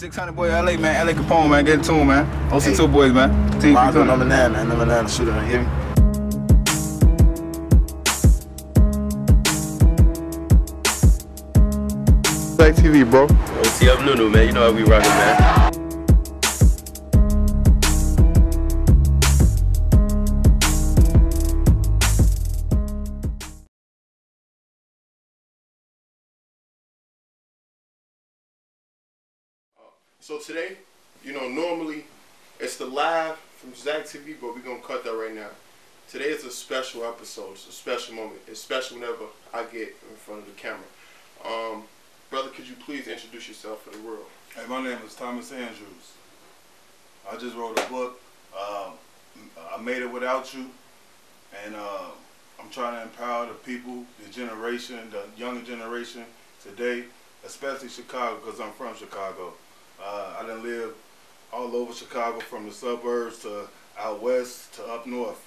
600 boy, LA, man. LA Capone, man. Get it to him, man. OC2 boys, man. Team number 9, man. Number 9, shooter, you hear me? Black TV, bro. OTF Nunu, man. You know how we rockin', man. So today, you know, normally it's the live from Zach TV, but we're gonna cut that right now. Today is a special episode. It's a special moment. It's special whenever I get in front of the camera. Brother, could you please introduce yourself for the world? Hey, my name is Thomas Andrews. I just wrote a book. I Made It Without You, and I'm trying to empower the people, the generation, the younger generation today, especially Chicago, because I'm from Chicago. I done lived all over Chicago, from the suburbs to out west to up north,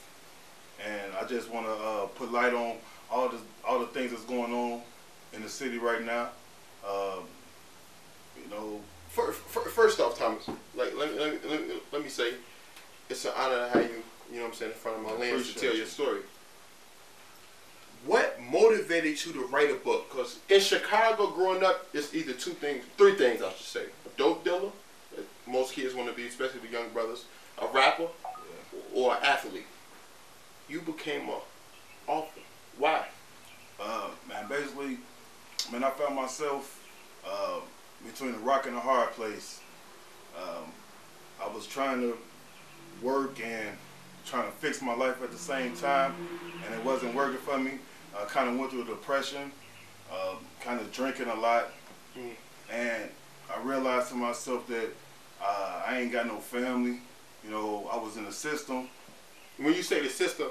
and I just want to put light on all the things that's going on in the city right now. You know, first off, Thomas, like let me say, it's an honor to have you. You know what I'm saying, in front of my lens to tell your story. What motivated you to write a book? Because in Chicago, growing up, it's either three things I should say: a dope dealer, that most kids want to be, especially the young brothers; a rapper, or an athlete. You became an author. Why? Man, basically, I found myself between a rock and a hard place. I was trying to work and trying to fix my life at the same time, and it wasn't working for me. I kind of went through a depression, kind of drinking a lot, and I realized to myself that I ain't got no family. You know, I was in the system. When you say the system,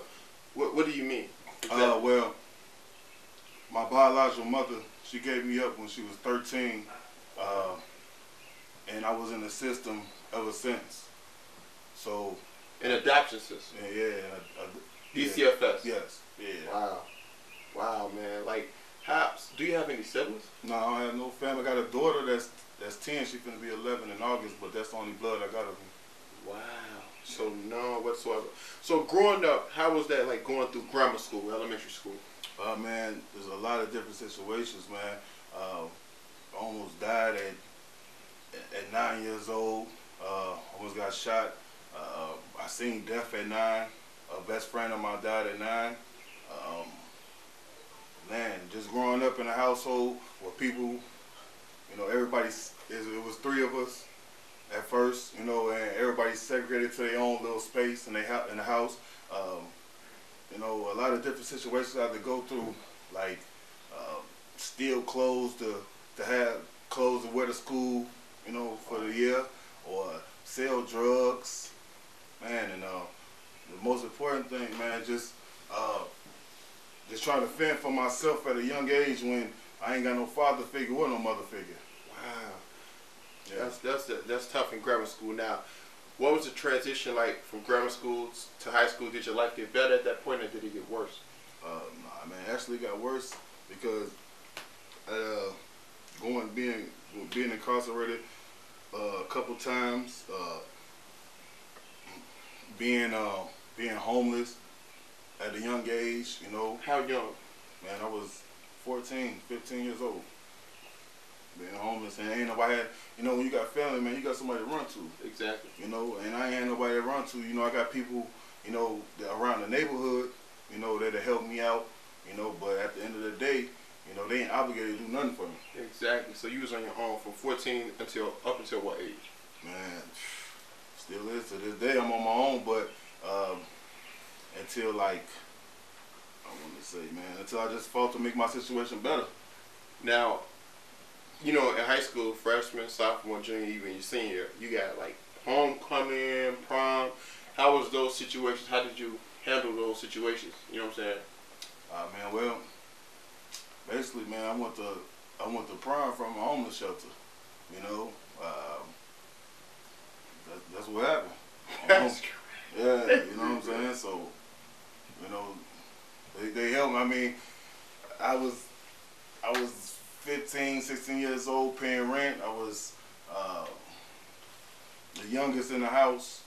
what do you mean? Well, my biological mother, she gave me up when she was 13, and I was in the system ever since. So, an adoption system. Yeah. DCFS. Yes. Yeah. Wow, man. Like, do you have any siblings? No, I don't have no family. I got a daughter that's 10. She's gonna be 11 in August, but that's the only blood I got of her. Wow. So none whatsoever. So growing up, how was that like going through grammar school, elementary school? Man, there's a lot of different situations, man. I almost died at 9 years old. Almost got shot. I seen death at 9. A best friend of mine died at 9. Man, just growing up in a household where people, you know, it was 3 of us at first, you know, and everybody's segregated to their own little space in the house. You know, a lot of different situations I had to go through, like steal clothes to have clothes to wear to school, you know, for the year, or sell drugs, man. And the most important thing, man, just trying to fend for myself at a young age when I ain't got no father figure or no mother figure. Wow. Yeah. That's tough in grammar school. Now, what was the transition like from grammar school to high school? Did your life get better at that point, or did it get worse? Nah, man, actually got worse because being incarcerated a couple times, being homeless at a young age, you know. How young? Man, I was 14, 15 years old. Being homeless, and ain't nobody had, you know, when you got family, man, you got somebody to run to. Exactly. You know, and I ain't had nobody to run to. You know, I got people, you know, around the neighborhood, you know, that'll help me out, you know, but at the end of the day, you know, they ain't obligated to do nothing for me. Exactly. So you was on your own from 14 up until what age? Man, still is to this day. I'm on my own, but until, like, I want to say, man, until I just fought to make my situation better. Now, you know, in high school, freshman, sophomore, junior, even your senior, you got like homecoming, prom. How was those situations? How did you handle those situations? You know what I'm saying? Man, well, basically, man, I went to prom from a homeless shelter. You know, that's what happened. That's yeah, you know what I'm saying. So, you know, they helped me. I mean, I was 15, 16 years old, paying rent. I was the youngest in the house,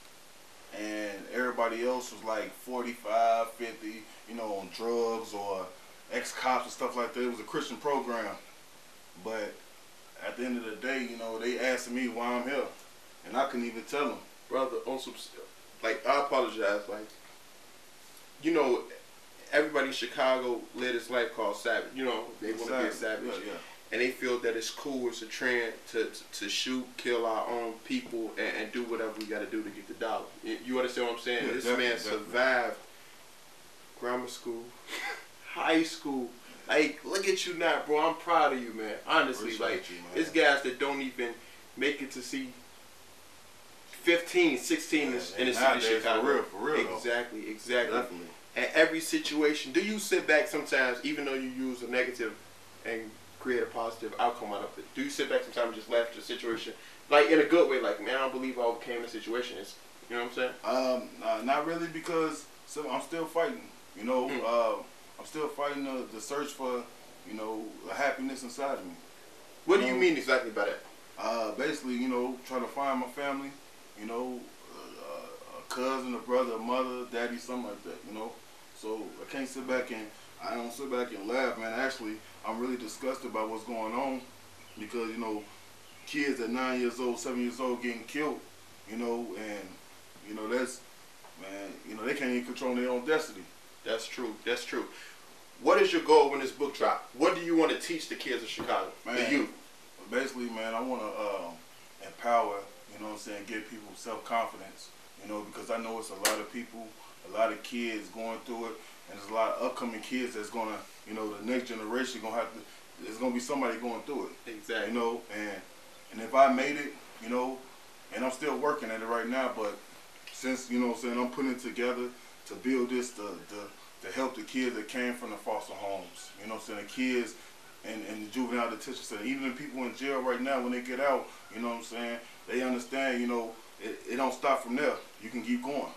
and everybody else was like 45, 50, you know, on drugs or ex-cops and stuff like that. It was a Christian program. But at the end of the day, you know, they asked me why I'm here, and I couldn't even tell them. Brother, on some, like, I apologize, like, you know, everybody in Chicago live this life called savage. You know, they want to be a savage. Yeah. And they feel that it's cool, it's a trend to shoot, kill our own people, and do whatever we got to do to get the dollar. You understand what I'm saying? Yeah, this definitely, man survived grammar school, high school. Like, look at you now, bro. I'm proud of you, man. Honestly, Appreciate like, you, man. it's guys that don't even make it to see 15, 16 in the city of Chicago. For real. Exactly. Definitely. And every situation, do you sit back sometimes, even though you use a negative and create a positive outcome out of it? Do you sit back sometimes and just laugh at the situation, like in a good way, like, man, I don't believe I overcame the situation? It's, you know what I'm saying? Not really, because I'm still fighting. You know, I'm still fighting the search for, you know, a happiness inside of me. What do you mean exactly by that? Basically, you know, trying to find my family. You know, a cousin, a brother, a mother, daddy, something like that. You know, so I can't sit back and I don't sit back and laugh, man. Actually, I'm really disgusted about what's going on, because, you know, kids at 9 years old, 7 years old getting killed, you know, and, you know, that's, man, you know, they can't even control their own destiny. That's true. That's true. What is your goal when this book drops? What do you want to teach the kids of Chicago, the youth? Basically, man, I want to empower, you know what I'm saying, give people self-confidence, you know, because I know it's a lot of people, a lot of kids going through it, and there's a lot of upcoming kids that's going to, you know, the next generation going to have to, there's going to be somebody going through it. Exactly. You know, and if I made it, you know, and I'm still working at it right now, but since, you know what I'm saying, I'm putting it together to build this to help the kids that came from the foster homes, you know what I'm saying, the kids and the juvenile detention center, even the people in jail right now, when they get out, you know what I'm saying, they understand, you know, it don't stop from there. You can keep going.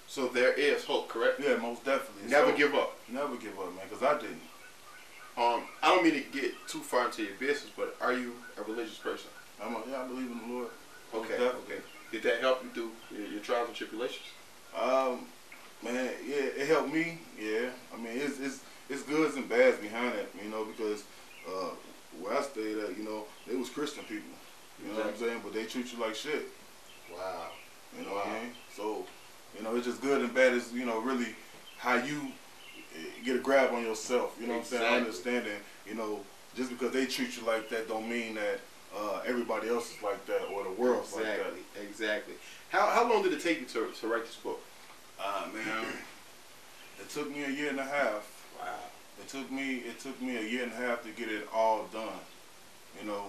So there is hope, correct? Yeah, most definitely. Never give up. Never give up, man, because I didn't. I don't mean to get too far into your business, but are you a religious person? Yeah, I believe in the Lord. Okay, okay. Did that help you through your trials and tribulations? Man, yeah, it helped me. Yeah, I mean, it's goods and bads behind it, you know, because where I stayed at, you know, they was Christian people. You know what I'm saying? But they treat you like shit. Wow. You know what I mean? So, you know, it's just good and bad is, you know, really how you get a grab on yourself. You know what I'm saying? Understanding, you know, just because they treat you like that don't mean that everybody else is like that or the world's like that. Exactly. How long did it take you to write this book? Man, it took me a year and a half. Wow. It took me a year and a half to get it all done. You know.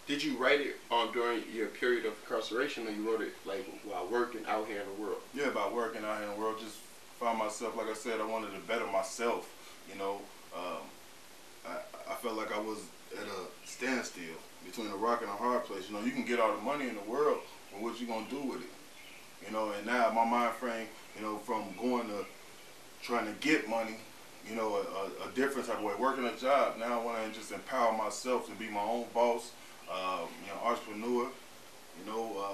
Did you write it during your period of incarceration, or you wrote it like while working out here in the world? Yeah, about working out here in the world. Just found myself, like I said, I wanted to better myself. You know, I felt like I was at a standstill between a rock and a hard place. You know, you can get all the money in the world, but what you gonna do with it? You know, and now my mind frame, you know, from going to trying to get money, you know, a different type of way, working a job. Now I want to just empower myself to be my own boss, you know, entrepreneur, you know,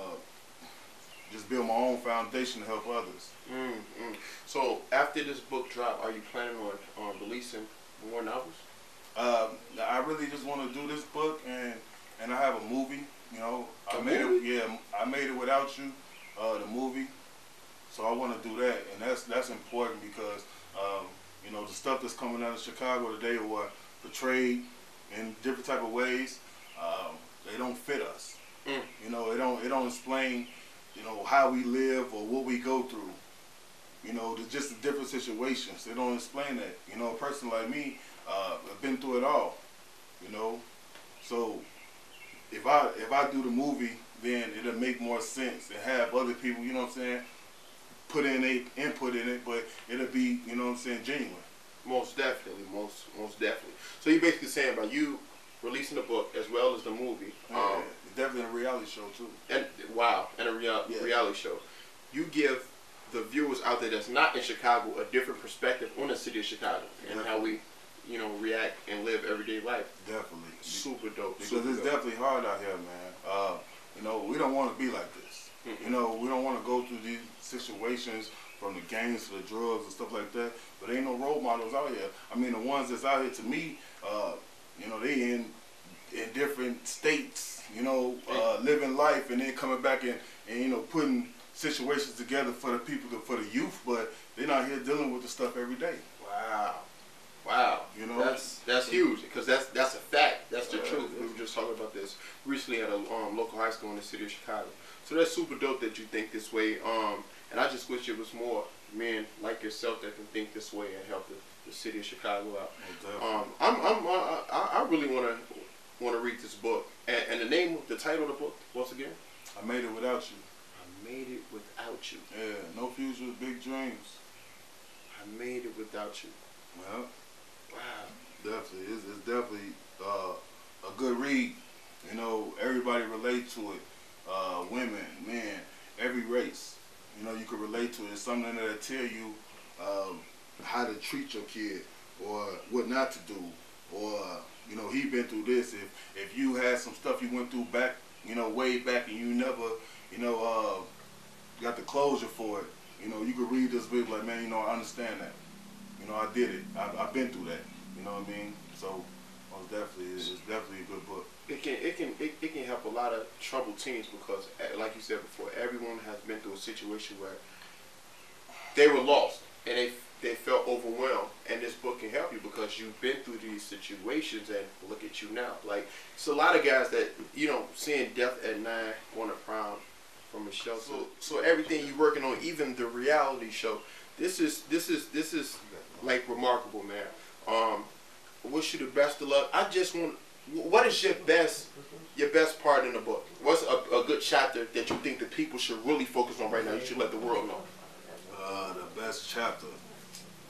just build my own foundation to help others. So after this book drop, are you planning on releasing more novels? I really just want to do this book, and I have a movie, you know. I made it Without You, the movie. So I want to do that, and that's important because, you know, the stuff that's coming out of Chicago today, or portrayed in different type of ways, they don't fit us. You know, it don't explain, you know, how we live or what we go through. You know, just the different situations. They don't explain that. You know, a person like me, I've been through it all. You know, so if I do the movie, then it'll make more sense and have other people, you know what I'm saying, put in their input in it, but it'll be, you know what I'm saying, genuine. Most definitely, most definitely. So you're basically saying by you releasing the book as well as the movie, it's definitely a reality show too. And a reality show, you give the viewers out there that's not in Chicago a different perspective on the city of Chicago and how we, you know, react and live everyday life. Definitely. Super dope. Because it's definitely hard out here, man. You know, we don't want to be like this. You know, we don't want to go through these situations from the gangs to the drugs and stuff like that. But ain't no role models out here. I mean, the ones that's out here to me, you know, they in different states, you know, living life and then coming back and you know, putting situations together for the people, for the youth, but they're not here dealing with the stuff every day. Wow. Wow. You know, that's huge, because that's a fact. That's the truth. We were just talking about this recently at a local high school in the city of Chicago. So that's super dope that you think this way. And I just wish it was more men like yourself that can think this way and help the city of Chicago out. I really want to read this book. And the title of the book once again? I Made It Without You. I Made It Without You. Yeah, no future, big dreams. I made it without you. Well, wow. Definitely, it's definitely a good read. You know, everybody relate to it. Women, men, every race. You know, you can relate to it. It's something that'll tell you how to treat your kid, or what not to do, or you know, he been through this. If you had some stuff you went through back, you know, way back, and you never, you know, got the closure for it. You know, you could read this book like, man, you know, I understand that. You know, I did it. I've been through that. You know what I mean? So, it's definitely a good book. It can help a lot of troubled teens, because, like you said before, everyone has been through a situation where they were lost and they felt overwhelmed, and this book can help you because you've been through these situations, and look at you now. Like, it's a lot of guys that, you know, seeing death at 9, going to prom from a shelter. So everything you're working on, even the reality show, this is like remarkable, man. Wish you the best of luck. I just want, what is your best part in the book? What's a good chapter that you think the people should really focus on right now? You should let the world know. The best chapter,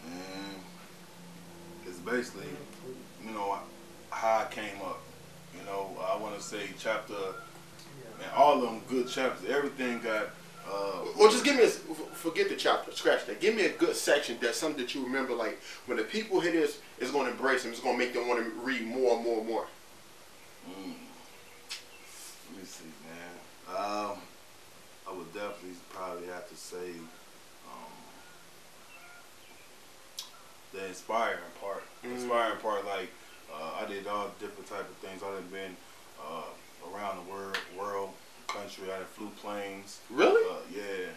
and it's basically, you know, how I came up. You know, I want to say chapter, man, all of them good chapters. Everything got. Well, just give me forget the chapter, scratch that. Give me a good section that's something that you remember, like when the people hear this, it's going to embrace them. It's going to make them want to read more and more and more. Let me see, man. I would definitely probably have to say the inspiring part. The inspiring part, like I did all different type of things. I done been around the world, country. I done flew planes. Really? Yeah,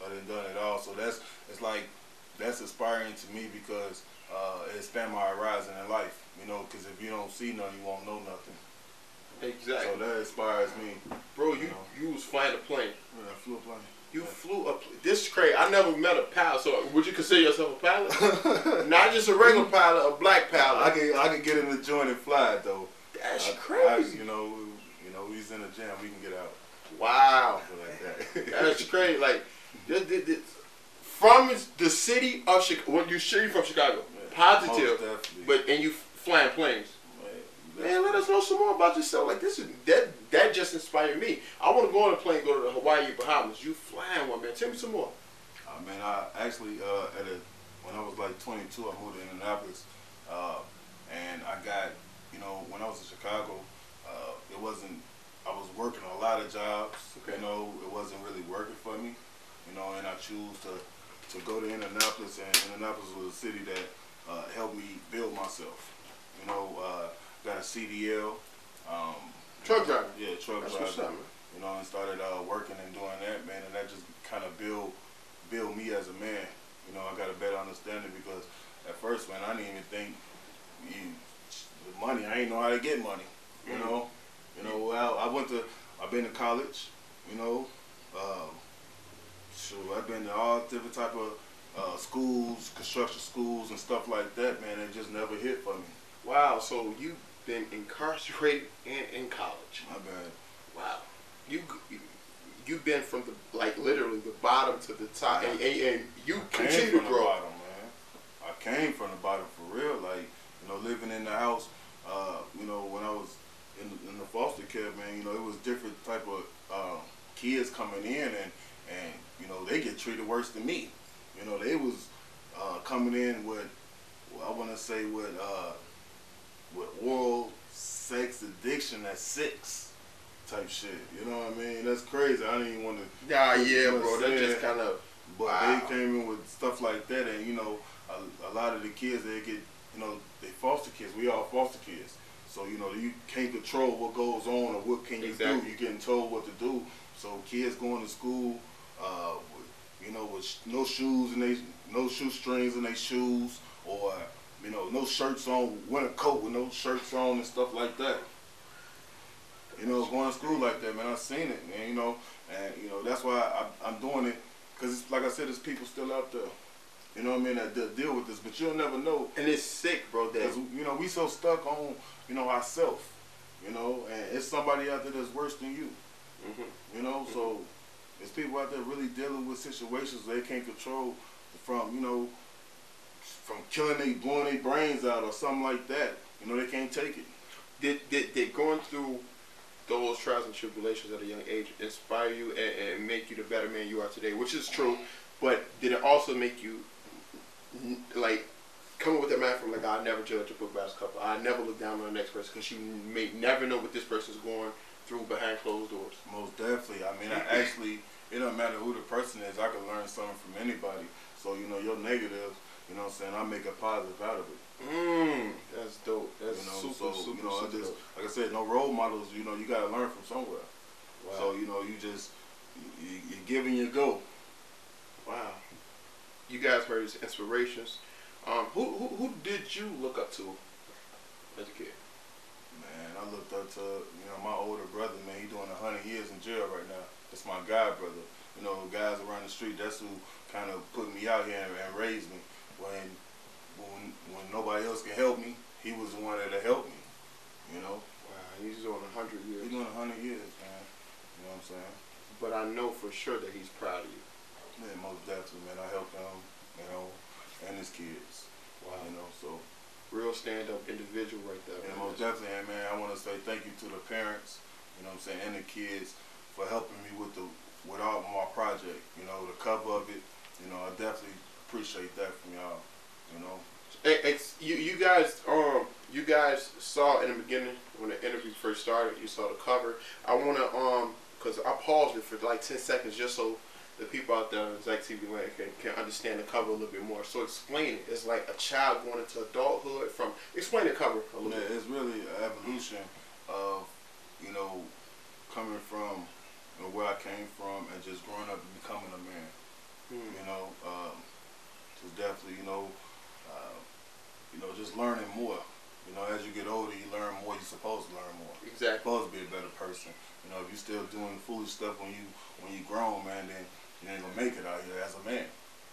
I done it all. So that's inspiring to me because it expand my horizon in life. You know, because if you don't see nothing, you won't know nothing. Exactly. So that inspires me. Bro, you was flying a plane. Yeah, I flew a plane. You flew a plane. This is crazy. I never met a pilot. So would you consider yourself a pilot? Not just a regular pilot, a black pilot. I can get in the joint and fly it though. That's crazy. You know, he's in the jam. We can get out. Wow. Like that. That's crazy. Like, from the city of Chicago. Well, you're from Chicago. Yeah, positive. And you flying planes. Man, let us know some more about yourself. Like, that just inspired me. I want to go on a plane, go to the Hawaii, Bahamas. You flying one, man. Tell me some more. Man, I actually when I was like 22, I moved to Indianapolis, and I got, you know, when I was in Chicago, it wasn't. I was working a lot of jobs. Okay. You know, it wasn't really working for me. You know, and I chose to go to Indianapolis, and Indianapolis was a city that helped me build myself. You know. Got a CDL. Truck driver. Yeah, truck That's driver. What's up, man. You know, and started working and doing that, man, and that just kind of build me as a man. You know, I got a better understanding because at first, man, I didn't even think the money. I didn't know how to get money. You know, well, I've been to college. You know, I've been to all different type of schools, construction schools, and stuff like that. Man, it just never hit for me. Wow, so you've been incarcerated and in college. My bad. Wow. You've been from literally the bottom to the top, and you continue to grow. Bottom, man. I came from the bottom for real. Like, you know, living in the house. You know, when I was in the foster care, man, you know, it was different type of kids coming in, and you know, they get treated worse than me. You know, they was coming in with, I want to say with oral sex addiction at 6. type shit. You know what I mean? That's crazy. I didn't even want to. Nah, yeah, bro. That just kind of. But Wow. they came in with stuff like that, and you know, a lot of the kids they get, you know, they foster kids. We all foster kids, so you know you can't control what goes on or what can you do. You're getting told what to do. So kids going to school, with, you know, with no shoes and no shoestrings in their shoes, or you know, no shirts on, winter coat with no shirts on and stuff like that. You know, going to school like that, man. I've seen it, man. And you know that's why I'm doing it. Because, like I said, there's people still out there, you know what I mean, that deal with this. But you'll never know. And it's sick, bro. That, you know, we so stuck on, you know, ourselves, you know, and it's somebody out there that's worse than you, you know. So there's people out there really dealing with situations they can't control from, you know, from blowing their brains out or something like that. You know, they can't take it. Did going through those trials and tribulations at a young age inspire you and make you the better man you are today, which is true, but did it also make you like come up with that man from like, I never judge a book by its cover, I never look down on the next person, because you may never know what this person's going through behind closed doors? Most definitely. I mean, I actually, it doesn't matter who the person is, I can learn something from anybody. So, you know, your negative, you know what I'm saying, I make a positive out of it. That's dope. That's super you know, super just, dope. like I said, no role models. You know, you got to learn from somewhere. Wow. So you know, you just you give and you go. Wow. You guys heard his inspirations. Who did you look up to as a kid? Man, I looked up to, you know, my older brother. Man, he doing 100 years in jail right now. That's my god brother. You know, guys around the street. That's who kind of put me out here and raised me. When nobody else can help me, he was the one that helped me, you know. Wow, he's doing 100 years. He's doing 100 years, man. You know what I'm saying? But I know for sure that he's proud of you. Yeah, most definitely, man. I helped him, you know, and his kids. Wow. You know, so. Real stand-up individual right there. Yeah, most definitely, and man. I want to say thank you to the parents, you know what I'm saying, and the kids for helping me with all my project. You know, the cover of it. You know, I definitely appreciate that from y'all. You know. You guys saw in the beginning when the interview first started. You saw the cover. I wanna because I paused it for like 10 seconds just so the people out there in Zach TV land can understand the cover a little bit more. So explain it. It's like a child going into adulthood. Explain the cover a little bit. It's really an evolution of, you know, coming from, you know, where I came from and just growing up and becoming a man. You know, just definitely, you know, just learning more. You know, as you get older, you learn more. You're supposed to learn more. Exactly. You're supposed to be a better person. You know, if you're still doing foolish stuff when you grown, man, then you ain't gonna make it out here as a man.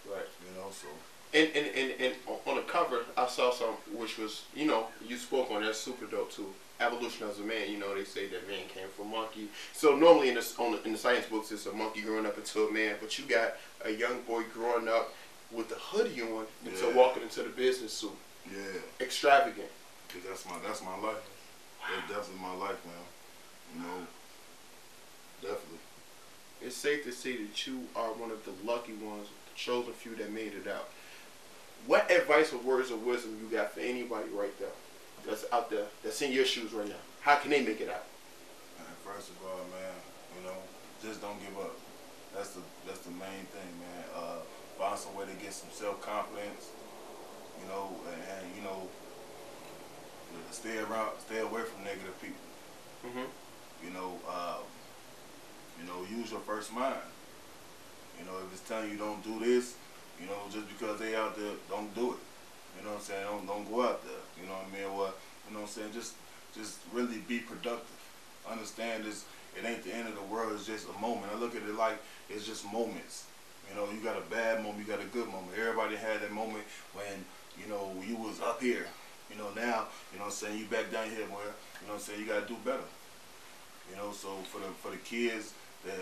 Right. You know, so. And on the cover, I saw some which was, you know, you spoke on that, super dope too. Evolution as a man. You know, they say that man came from monkey. So normally in the science books, it's a monkey growing up into a man, but you got a young boy growing up with the hoodie on until walking into the business suit. Yeah. Extravagant. Because that's my life. That's definitely my life, man. You know, definitely. It's safe to say that you are one of the lucky ones, the chosen few that made it out. What advice or words of wisdom you got for anybody right there that's out there, that's in your shoes right now? How can they make it out? Man, first of all, man, you know, just don't give up. That's the main thing, man. Find some way to get some self-confidence, you know, and you know, stay away from negative people. You know, use your first mind. You know, if it's telling you don't do this, you know, just because they out there, don't do it. You know what I'm saying? Don't go out there. You know what I mean? Or, you know what I'm saying? Just really be productive. Understand this. It ain't the end of the world. It's just a moment. I look at it like it's just moments. You know, you got a bad moment, you got a good moment. Everybody had that moment when, you know, you was up here. You know, now, you know what I'm saying, you back down here where, you know what I'm saying, you got to do better. You know, so for the kids that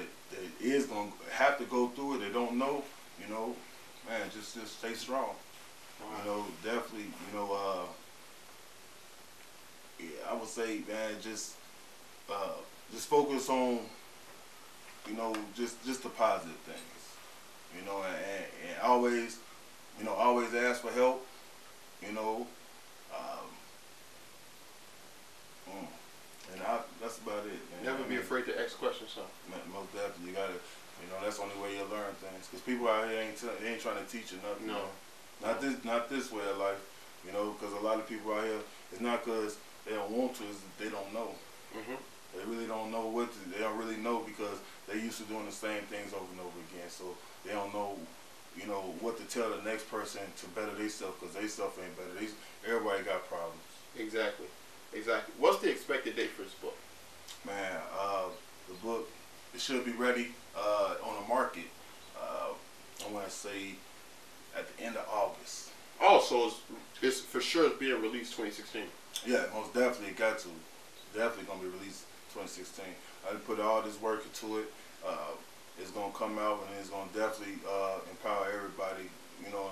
is going to have to go through it, they don't know, you know, man, just stay strong. You know, definitely, you know, yeah, I would say, man, just focus on, you know, just the positive things. You know, and always, you know, always ask for help. You know, and that's about it, man. Never be afraid to things. Because people out here they ain't trying to teach you nothing. No. Not this way of life. You know, because a lot of people out here, it's not because they don't want to, it's that they don't know. Mm-hmm. They really don't know what to, they don't really know because they used to doing the same things over and over again. So they don't know, you know, what to tell the next person to better themselves because they self ain't better. Everybody got problems. Exactly. Exactly. What's the expected date for this book? Man, the book, it should be ready on the market, I want to say at the end of August. Oh, so it's for sure being released 2016. Yeah, most definitely got to. Definitely going to be released 2016. I put all this work into it. It's going to come out and it's going to definitely empower everybody. You know,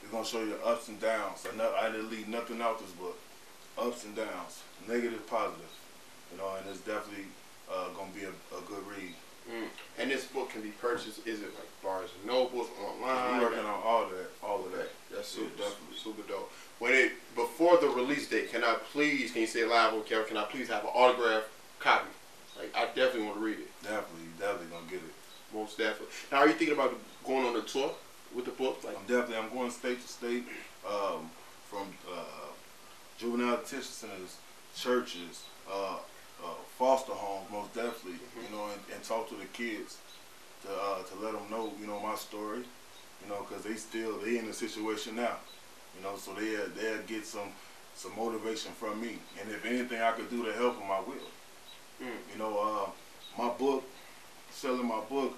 it's going to show you the ups and downs. I didn't leave nothing out this book. Ups and downs, negative, positive. You know, and it's definitely going to be a good read. And this book can be purchased, is it like Barnes and Nobles, online? We're working on all of that. That's Yeah, super, definitely. super dope. Before the release date, can you say it live on camera, can I please have an autographed copy? Like, I definitely want to read it. Definitely going to get it. Most definitely. Now, are you thinking about going on a tour with the book? Like, I'm going state to state, from juvenile detention centers, churches, foster homes, most definitely, you know, and talk to the kids to let them know, you know, my story, you know, because they in a situation now, you know, so they'll get some motivation from me, and if anything I could do to help them, I will. You know, my book, selling my book,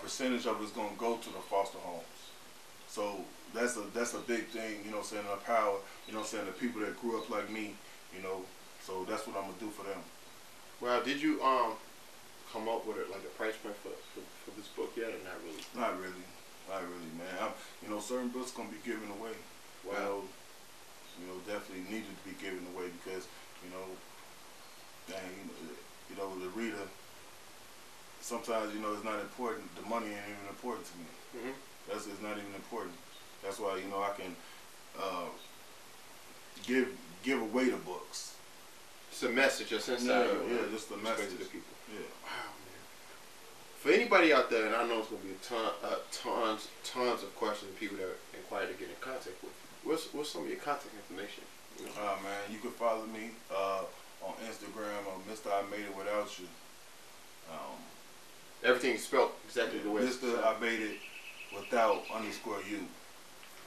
percentage of it's gonna go to the foster homes. So that's a big thing, you know, saying the power, you know, saying the people that grew up like me, you know. So that's what I'm gonna do for them. well, did you come up with a price point for this book yet, or not really? Not really, man. You know, certain books gonna be given away. Wow. You know, definitely needed to be given away because, you know, dang, you know, the reader. Sometimes, you know, it's not important. The money ain't even important to me. It's not even important. That's why, you know, I can give away the books. It's a message that's inside of it. Yeah, just a message to the people. Yeah. Wow, man. For anybody out there, and I know it's going to be tons of questions and people that inquire to get in contact with you. What's some of your contact information? You know? Man, you can follow me on Instagram on Mr. I Made It Without You. Everything is spelled exactly the way it's Mr. I Made It Without _you.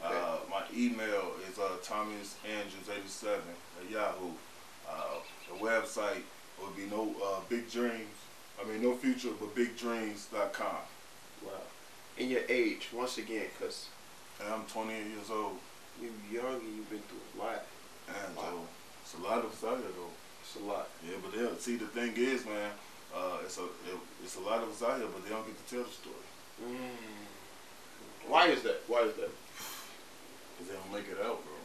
Okay. My email is ThomasAndrews87 at Yahoo. The website would be no future, but bigdreams.com. Wow. And your age, once again, because And I'm 28 years old. you're young and you've been through a lot. And Wow. so it's a lot of us out here though. It's a lot. Yeah, but see, the thing is, man, it's a lot of us out here, but they don't get to tell the story. Why is that? Because they don't make it out, bro.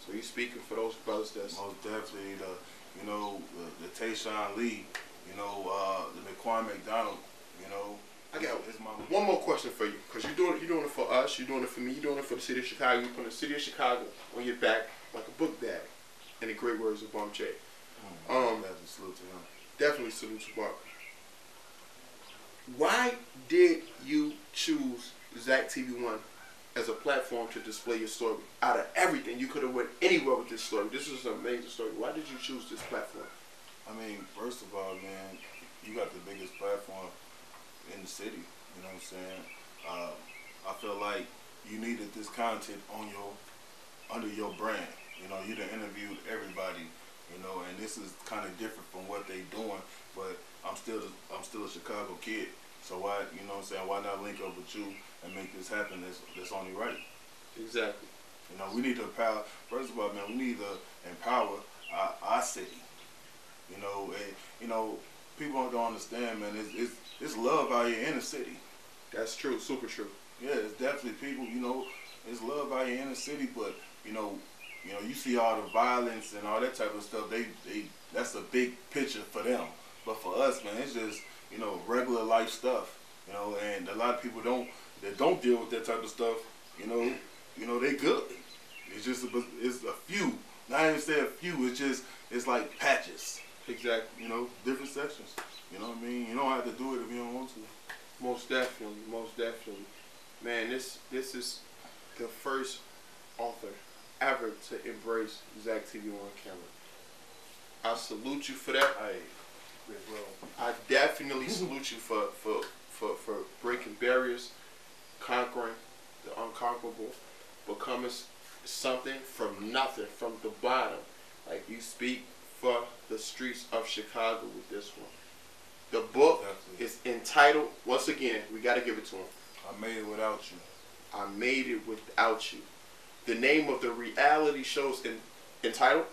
So you speaking for those brothers that's Most definitely, the Tayshawn Lee, you know, the McQuan McDonald, you know. I got it's my one more question for you, because you're doing it for us, you're doing it for me, you're doing it for the city of Chicago. You're putting the city of Chicago on your back like a book bag. In the great words of Bum J. Definitely salute to him. Definitely salute to Bum. Why did you choose Zach TV1 as a platform to display your story? Out of everything, you could have went anywhere with this story. This is an amazing story. Why did you choose this platform? I mean, first of all, man, you got the biggest platform in the city. You know what I'm saying? I feel like you needed this content under your brand. You know, you done interviewed everybody. You know, and this is kind of different from what they doing. But I'm still a Chicago kid. So why, you know what I'm saying? Why not link up with you and make this happen? That's only right. Exactly. You know, we need to empower. First of all, man, we need to empower our city. You know, and you know, people don't understand, man. It's love out here in the city. That's true. Super true. Yeah, it's definitely people. You know, it's love out here in the city, but you know, you see all the violence and all that type of stuff. That's a big picture for them. But for us, man, it's just, you know, regular life stuff. You know, and a lot of people that don't deal with that type of stuff. You know, they good. It's just it's a few. Not even say a few. It's like patches. Exactly. You know, different sections. You know what I mean? You don't have to do it if you don't want to. Most definitely, most definitely. Man, this is the first author ever to embrace Zach TV on camera. I salute you for that. I definitely salute you for breaking barriers, conquering the unconquerable, becoming something from nothing, from the bottom. Like, you speak for the streets of Chicago with this one. The book is entitled, once again, we got to give it to him. I Made It Without You. I Made It Without You. The name of the reality show is entitled?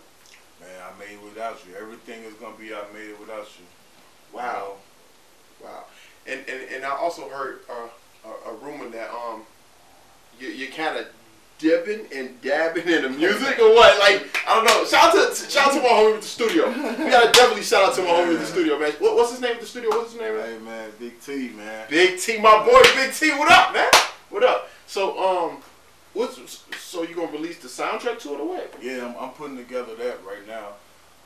Man, I Made It Without You. Everything is going to be I Made It Without You. Wow. Wow. And I also heard a rumor that you're kind of dipping and dabbing in the music or what? Like, I don't know. Shout out to my homie with the studio. We gotta definitely shout out to my homie with the studio, man. What's his name with the studio? What's his name? Hey man, Big T, man. Big T, my boy, Big T. What up, man? What up? So so you gonna release the soundtrack to it or what? Yeah, I'm putting together that right now.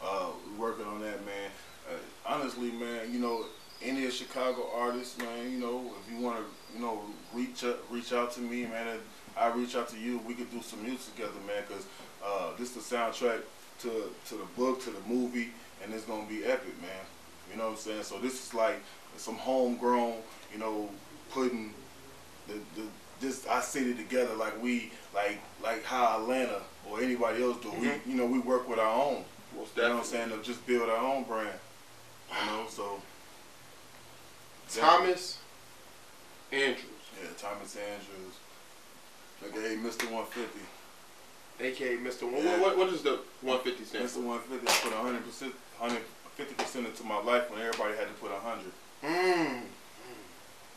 We're working on that, man. Honestly, man, you know, any Chicago artists, man, you know, if you want to, you know, reach out to me, man, I reach out to you. We could do some music together, man, because this is the soundtrack to the book, to the movie, and it's gonna be epic, man. You know what I'm saying? So this is like some homegrown, you know, putting this our city together like how Atlanta or anybody else do. Mm-hmm. We work with our own. Most You know what I'm saying? To just build our own brand. You know, so Thomas Andrews. Yeah, Thomas Andrews. AKA Mr. 150. AKA Mr. Yeah. What is the 150 stand Mr. 150 put 150% into my life when everybody had to put 100.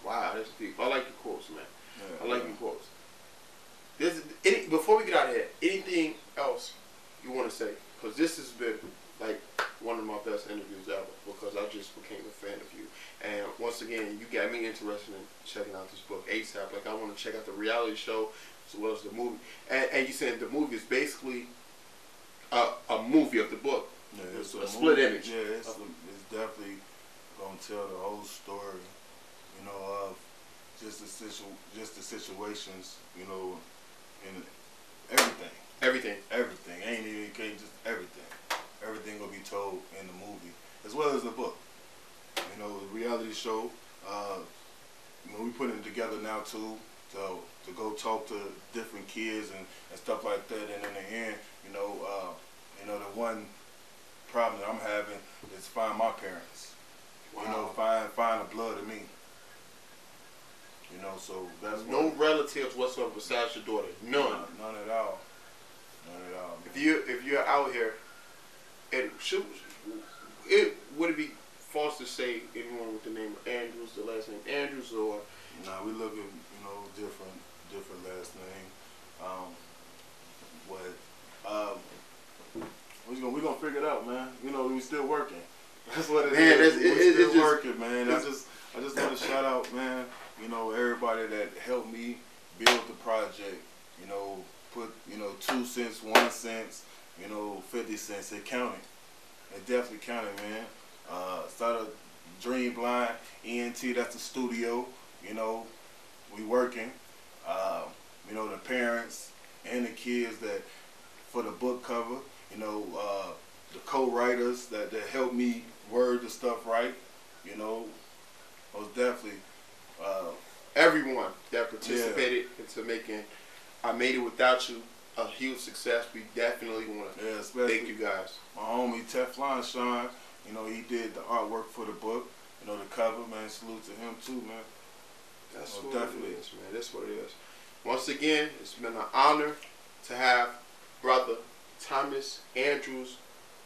Wow, that's deep. I like your quotes, man. Yeah, I like your quotes. Before we get out of here, anything else you want to say? Because this has been like one of my best interviews ever, because I just became a fan of you. And once again, you got me interested in checking out this book ASAP. Like, I want to check out the reality show as well as the movie. And you said the movie is basically a movie of the book. Yeah, it's a split movie. image. Yeah, it's definitely gonna tell the whole story. You know, of just the situations. You know, and everything. Everything. You can't just everything. Everything will be told in the movie as well as the book. You know, the reality show. We putting it together now too to go talk to different kids and stuff like that. And in the end, the one problem that I'm having is find my parents. Wow. You know, find the blood of me. You know, so that's no relatives whatsoever besides your daughter. None. None at all. None at all. If you're out here, would it be false to say anyone with the name of Andrews, the last name Andrews, or? Nah, we looking, different last name. We're gonna figure it out, man. You know, we still working. That's what it is. We're still working, man. I just want to shout out, man. You know, everybody that helped me build the project. You know, put 2 cents, 1 cent, 50 cents. It counted. It definitely counted, man. Started Dream Blind ENT. That's the studio. You know, we working. The parents and the kids that for the book cover. The co-writers that helped me word the stuff right. Most definitely. Everyone that participated into making I Made It Without You a huge success. We definitely want to thank you guys. My homie Teflon Sean, he did the artwork for the book. The cover, man. Salute to him too, man. That's what it is, man. That's what it is. Once again, it's been an honor to have brother Thomas Andrews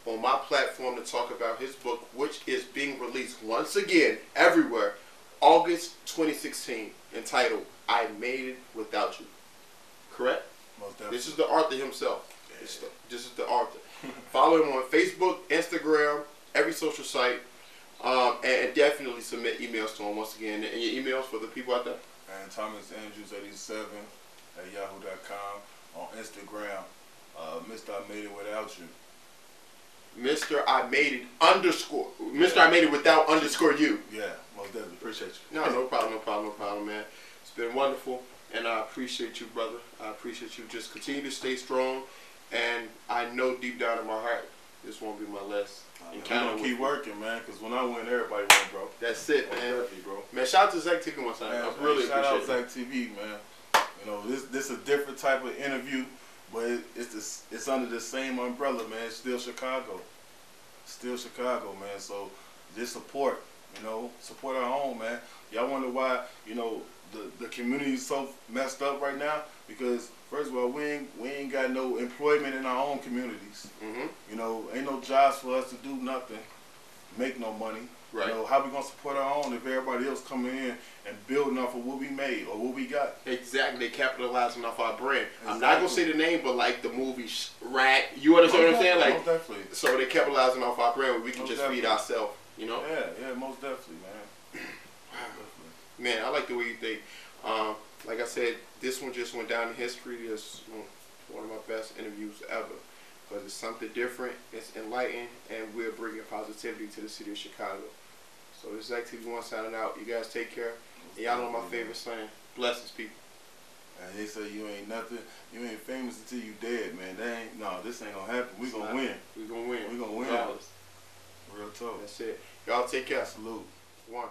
on my platform to talk about his book, which is being released once again everywhere, August 2016, entitled I Made It Without You. Correct? Most definitely. This is the author himself. Yeah. This is the author. Follow him on Facebook, Instagram, every social site, and definitely submit emails to him once again. And your emails for the people out there? And Thomas Andrews 87 at yahoo.com. On Instagram, Mr. I Made It Without You. Mr. I Made It underscore. Mr. I Made It without underscore you. Yeah, most definitely. Appreciate you. No problem, man. It's been wonderful, and I appreciate you, brother. I appreciate you. Just continue to stay strong, and I know deep down in my heart, this won't be my last encounter. I'm gonna keep working, man, because when I win, everybody win, bro. That's it, Most man. definitely, bro. Man, shout out to Zach TV one time. Man, I really shout out appreciate it. Zach TV, man. You know, this a different type of interview, but it's under the same umbrella, man. It's still Chicago. Still Chicago, man. So just support, you know, support our own, man. Y'all wonder why, you know, the community is so messed up right now? Because first of all, we ain't got no employment in our own communities. You know, ain't no jobs for us to do nothing, make no money. Right. You know, how we gonna support our own if everybody else coming in and building off of what we made or what we got? Exactly, they capitalizing off our brand. Exactly. I'm not gonna say the name, but like the movie Rat, you understand what I'm saying? Like, most definitely. so they capitalizing off our brand where we can Most just definitely. feed ourselves, you know? Yeah, most definitely, man. Man, I like the way you think. Like I said, this one just went down in history. It's one of my best interviews ever because it's something different, it's enlightening, and we're bringing positivity to the city of Chicago. So this is Activity1 signing out. You guys take care. And y'all know my favorite saying, blessings, people. And they say you ain't nothing, you ain't famous until you dead, man. This ain't gonna happen. We gonna win. We gonna win. We gonna win. Regardless. Real talk. That's it. Y'all take care. Salute. One.